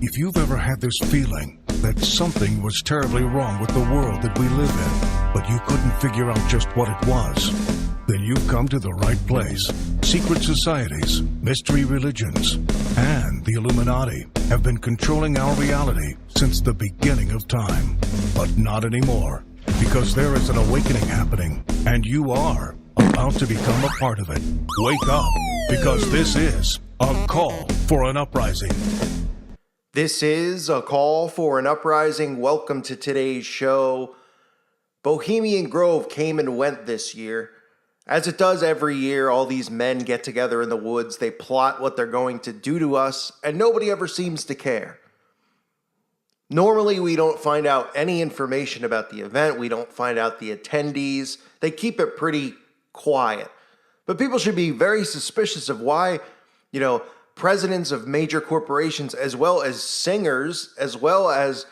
If you've ever had this feeling that something was terribly wrong with the world that we live in, but you couldn't figure out just what it was, then you've come to the right place. Secret societies, mystery religions, and the Illuminati have been controlling our reality since the beginning of time. But not anymore, because there is an awakening happening, and you are about to become a part of it. Wake up, because this is a call for an uprising. This is a call for an uprising. Welcome to today's show. Bohemian Grove came and went this year. As it does every year, all these men get together in the woods, they plot what they're going to do to us, and nobody ever seems to care. Normally, we don't find out any information about the event. We don't find out the attendees. They keep it pretty quiet. But people should be very suspicious of why, presidents of major corporations, as well as singers, as well as,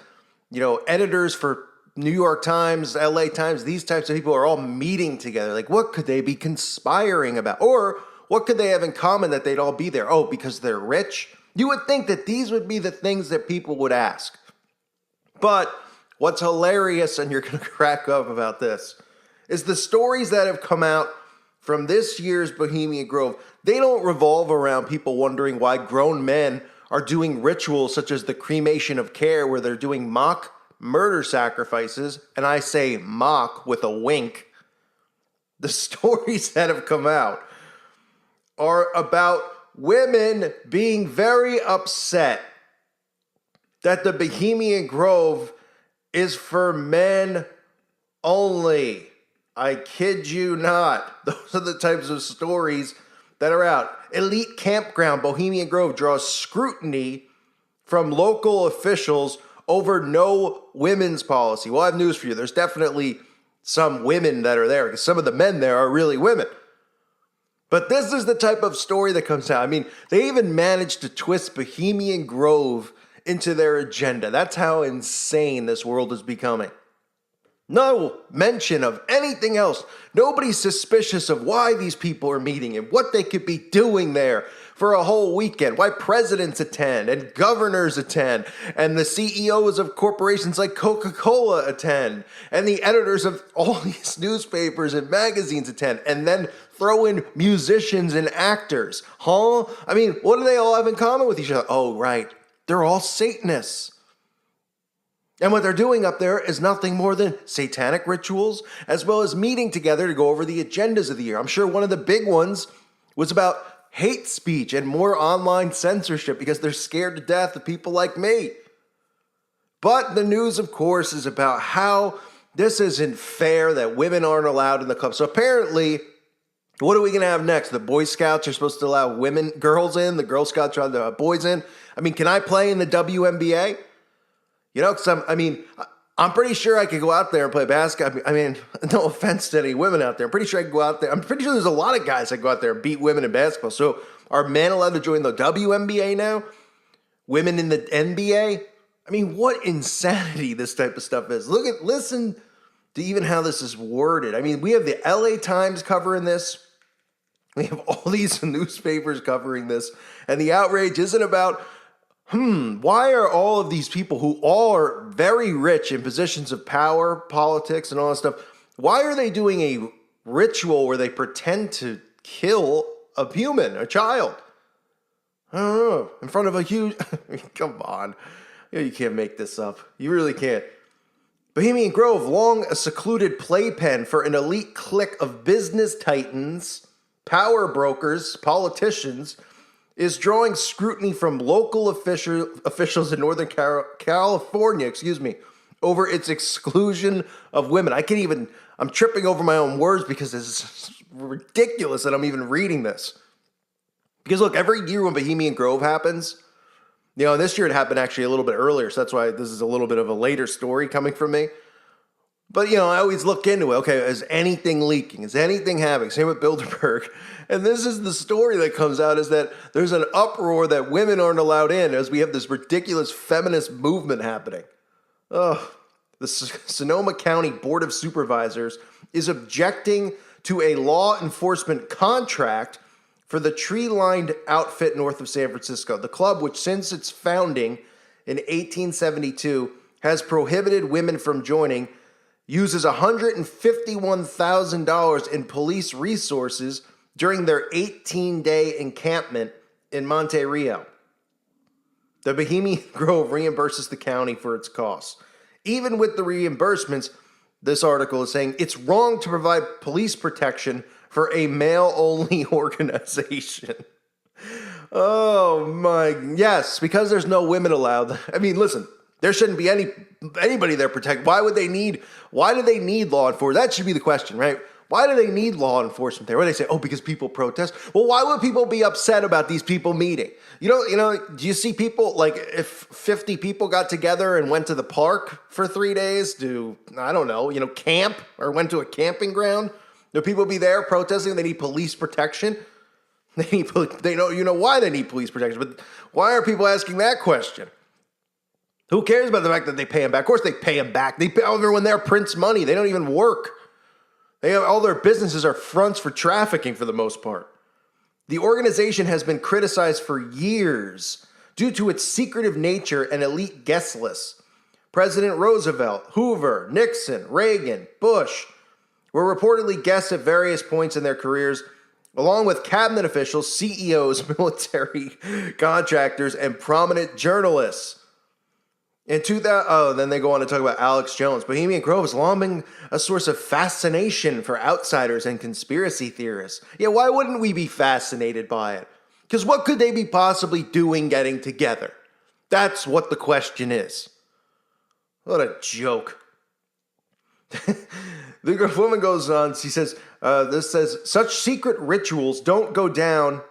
editors for New York Times, LA Times, these types of people are all meeting together. Like, what could they be conspiring about? Or what could they have in common that they'd all be there? Oh, because they're rich? You would think that these would be the things that people would ask. But what's hilarious, and you're going to crack up about this, is the stories that have come out from this year's Bohemian Grove. They don't revolve around people wondering why grown men are doing rituals such as the cremation of care, where they're doing mock murder sacrifices, and I say mock with a wink. The stories that have come out are about women being very upset that the Bohemian Grove is for men only. I kid you not. Those are the types of stories that are out. Elite Campground Bohemian Grove draws scrutiny from local officials over no women's policy. Well, I have news for you. There's definitely some women that are there, because some of the men there are really women. But this is the type of story that comes out. I mean, they even managed to twist Bohemian Grove into their agenda. That's how insane this world is becoming. No mention of anything else. Nobody's suspicious of why these people are meeting and what they could be doing there for a whole weekend. Why presidents attend and governors attend and the CEOs of corporations like Coca-Cola attend and the editors of all these newspapers and magazines attend, and then throw in musicians and actors. Huh? I mean, what do they all have in common with each other? Oh, right. They're all Satanists. And what they're doing up there is nothing more than satanic rituals, as well as meeting together to go over the agendas of the year. I'm sure one of the big ones was about hate speech and more online censorship, because they're scared to death of people like me. But the news, of course, is about how this isn't fair, that women aren't allowed in the club. So apparently, what are we going to have next? The Boy Scouts are supposed to allow girls in. The Girl Scouts are the boys in. I mean, can I play in the WNBA? Because I'm pretty sure I could go out there and play basketball. I mean, no offense to any women out there. I'm pretty sure I could go out there. I'm pretty sure there's a lot of guys that go out there and beat women in basketball. So are men allowed to join the WNBA now? Women in the NBA? I mean, what insanity this type of stuff is. Listen to even how this is worded. I mean, we have the LA Times covering this. We have all these newspapers covering this. And the outrage isn't about, why are all of these people who all are very rich in positions of power, politics, and all that stuff, why are they doing a ritual where they pretend to kill a human, a child? I don't know. In front of a huge... Come on. You can't make this up. You really can't. Bohemian Grove, long a secluded playpen for an elite clique of business titans, power brokers, politicians, is drawing scrutiny from local officials in Northern California, over its exclusion of women. I'm tripping over my own words because it's ridiculous that I'm even reading this. Because look, every year when Bohemian Grove happens, this year it happened actually a little bit earlier, so that's why this is a little bit of a later story coming from me. But, I always look into it. Okay, is anything leaking? Is anything happening? Same with Bilderberg. And this is the story that comes out, is that there's an uproar that women aren't allowed in as we have this ridiculous feminist movement happening. The Sonoma County Board of Supervisors is objecting to a law enforcement contract for the tree-lined outfit north of San Francisco. The club, which since its founding in 1872 has prohibited women from joining, uses $151,000 in police resources during their 18-day encampment in Monte Rio. The Bohemian Grove reimburses the county for its costs. Even with the reimbursements, this article is saying it's wrong to provide police protection for a male-only organization. Oh my, yes, because there's no women allowed. I mean, listen, there shouldn't be anybody there protect. Why do they need law enforcement? That should be the question, right? Why do they need law enforcement there? What do they say? Oh, because people protest. Well, why would people be upset about these people meeting? Do you see people, like, if 50 people got together and went to the park for 3 days to, I don't know, camp or went to a camping ground? Do people be there protesting? They need police protection. They know why they need police protection, but why are people asking that question? Who cares about the fact that they pay them back? Of course they pay them back. They pay everyone there prints money. They don't even work. All their businesses are fronts for trafficking for the most part. The organization has been criticized for years due to its secretive nature and elite guest lists. President Roosevelt, Hoover, Nixon, Reagan, Bush were reportedly guests at various points in their careers, along with cabinet officials, CEOs, military contractors, and prominent journalists. In 2000, then they go on to talk about Alex Jones. Bohemian Grove has long been a source of fascination for outsiders and conspiracy theorists. Yeah, why wouldn't we be fascinated by it? Because what could they be possibly doing getting together? That's what the question is. What a joke. The woman goes on, she says, this says, such secret rituals don't go down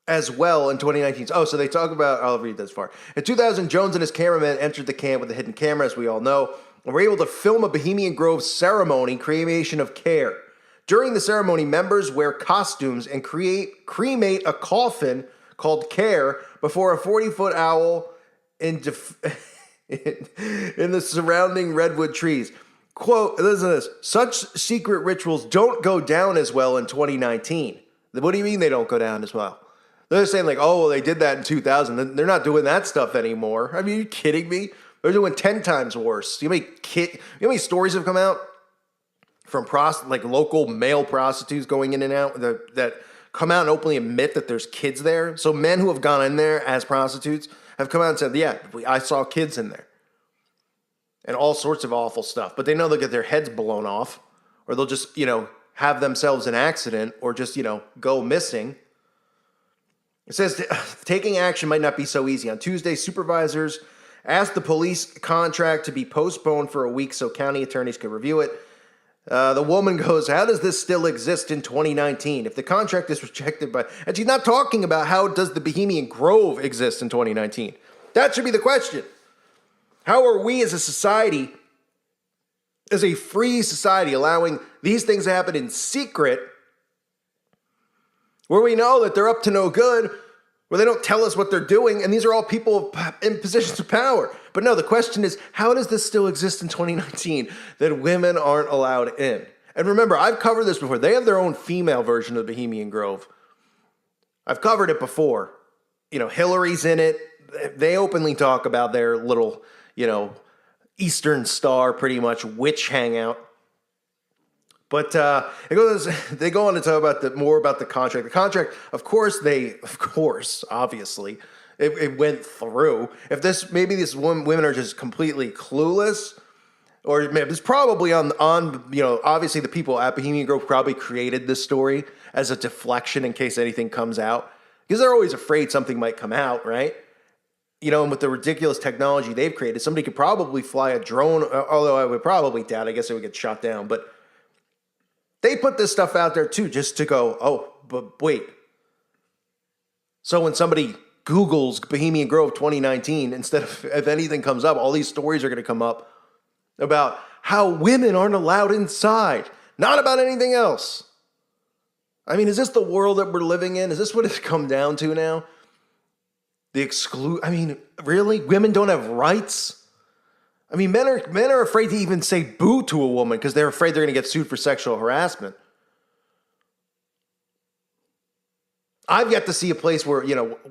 as well in 2019. Oh, so they talk about, I'll read this far. In 2000, Jones and his cameraman entered the camp with a hidden camera, as we all know, and were able to film a Bohemian Grove ceremony, cremation of care. During the ceremony, members wear costumes and cremate a coffin called Care before a 40-foot owl in the surrounding redwood trees. Quote, listen to this, such secret rituals don't go down as well in 2019. What do you mean they don't go down as well? They're saying like, oh, well, they did that in 2000. They're not doing that stuff anymore. I mean, are you kidding me? They're doing 10 times worse. You know how many stories have come out from local male prostitutes going in and out that come out and openly admit that there's kids there? So men who have gone in there as prostitutes have come out and said, yeah, I saw kids in there. And all sorts of awful stuff. But they know they'll get their heads blown off, or they'll just, have themselves an accident, or just, go missing. It says taking action might not be so easy. On Tuesday, supervisors asked the police contract to be postponed for a week so county attorneys could review it. The woman goes, how does this still exist in 2019? If the contract is rejected and she's not talking about how does the Bohemian Grove exist in 2019. That should be the question. How are we as a society, as a free society, allowing these things to happen in secret, where we know that they're up to no good, where they don't tell us what they're doing, and these are all people in positions of power. But no, the question is, how does this still exist in 2019 that women aren't allowed in? And remember, I've covered this before. They have their own female version of Bohemian Grove. I've covered it before. Hillary's in it. They openly talk about their little, Eastern Star, pretty much, witch hangout. But they go on to talk about more about the contract. The contract, of course, obviously, it went through. If maybe these women are just completely clueless, or it's probably on obviously the people at Bohemian Grove probably created this story as a deflection in case anything comes out, because they're always afraid something might come out, right? And with the ridiculous technology they've created, somebody could probably fly a drone, although I would probably doubt. I guess it would get shot down, but they put this stuff out there too, just to go, oh, but wait. So when somebody Googles Bohemian Grove 2019, instead of, if anything comes up, all these stories are going to come up about how women aren't allowed inside, not about anything else. I mean, is this the world that we're living in? Is this what it's come down to now? Really? Women don't have rights? I mean, men are afraid to even say boo to a woman because they're afraid they're going to get sued for sexual harassment. I've yet to see a place where,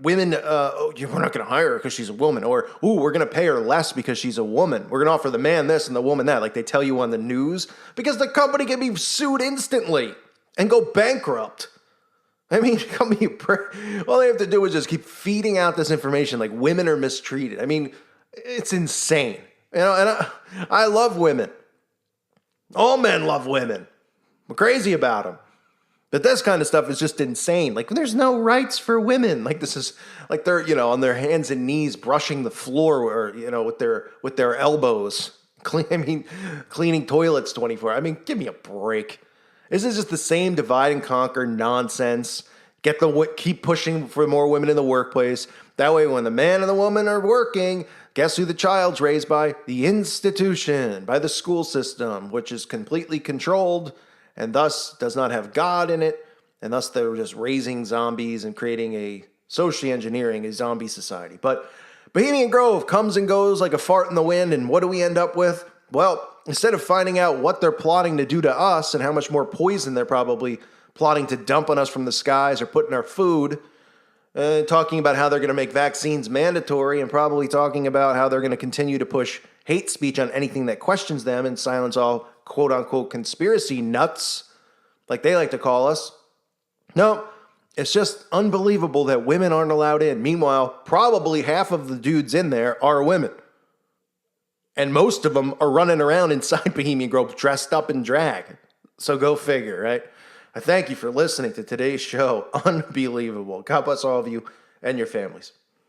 women, we're not going to hire her because she's a woman, or, we're going to pay her less because she's a woman. We're going to offer the man this and the woman that, like they tell you on the news, because the company can be sued instantly and go bankrupt. I mean, all they have to do is just keep feeding out this information like women are mistreated. I mean, it's insane. And I love women. All men love women. We're crazy about them. But this kind of stuff is just insane. Like, there's no rights for women. Like, this is like they're, on their hands and knees brushing the floor, or with their elbows, cleaning toilets 24. I mean, give me a break. This is just the same divide and conquer nonsense. Keep pushing for more women in the workplace. That way, when the man and the woman are working, guess who the child's raised by? The institution, by the school system, which is completely controlled and thus does not have God in it, and thus they're just raising zombies and socially engineering a zombie society. But Bohemian Grove comes and goes like a fart in the wind, and what do we end up with? Well, instead of finding out what they're plotting to do to us and how much more poison they're probably plotting to dump on us from the skies or put in our food, talking about how they're going to make vaccines mandatory, and probably talking about how they're going to continue to push hate speech on anything that questions them and silence all quote-unquote conspiracy nuts, like they like to call us. No, it's just unbelievable that women aren't allowed in. Meanwhile, probably half of the dudes in there are women. And most of them are running around inside Bohemian Grove dressed up in drag. So go figure, right? I thank you for listening to today's show. Unbelievable. God bless all of you and your families.